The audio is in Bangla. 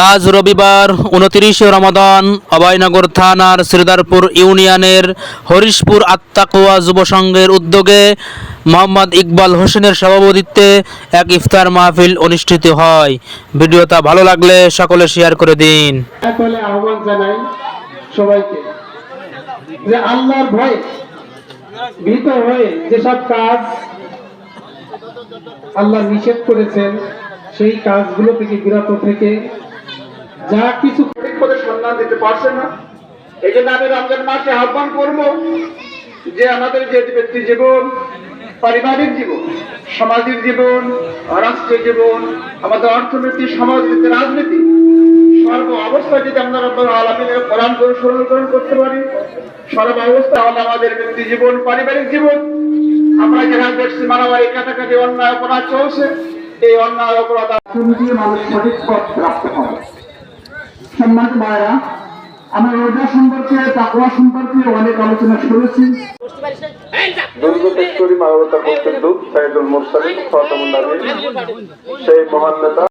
আজ রবিবার 29 রমাদান অভয়নগর থানার শ্রীদারপুর ইউনিয়নের হরিশপুর আত্মাকুয়া যুব সংঘের উদ্যোগে মোহাম্মদ ইকবাল হোসেনের সভাপতিত্বে এক ইফতার মাহফিল অনুষ্ঠিত হয়। ভিডিওটা ভালো লাগলে সকলে শেয়ার করে দিন। তাহলে আহ্বান জানাই সবাইকে যে আল্লাহর ভয়ে ভীত হয়ে যেসব কাজ আল্লাহ নিষেধ করেছেন সেই কাজগুলো থেকে বিরত থেকে যা কিছু সঠিক করে সন্ধান দিতে পারছে না, এই জন্য আমি রমজান মাসে আহ্বান করবো যে আমাদের যে ব্যক্তি জীবন, পারিবারিক জীবন, সামাজিক জীবন, রাষ্ট্রীয় জীবন, আমাদের অর্থনীতি, সমাজনীতি, রাজনীতি সর্ব অবস্থায় যদি আমরা রব্বুল আলামিনের কোরআন অনুসরণ করতে পারি, সর্ব অবস্থায় আমাদের ব্যক্তি জীবন, পারিবারিক জীবন, আমরা যেখানে দেখছি মারামারি, কাটাকাটি, অন্যায় অপরাধ চলছে, এই অন্যায় অপরাধ দিয়ে মানুষ সঠিক পথ রাখতে হবে। সম্মানিত ভাইরা, আমরা রোজা সম্পর্কে, তাকওয়া সম্পর্কে অনেক আলোচনা শুনেছি। দুর্গতেশ্বরী মানবতা প্রত্যেক দূত সাইদুল মুরসালিন খাতামুন নবীন সেই মহান নেতা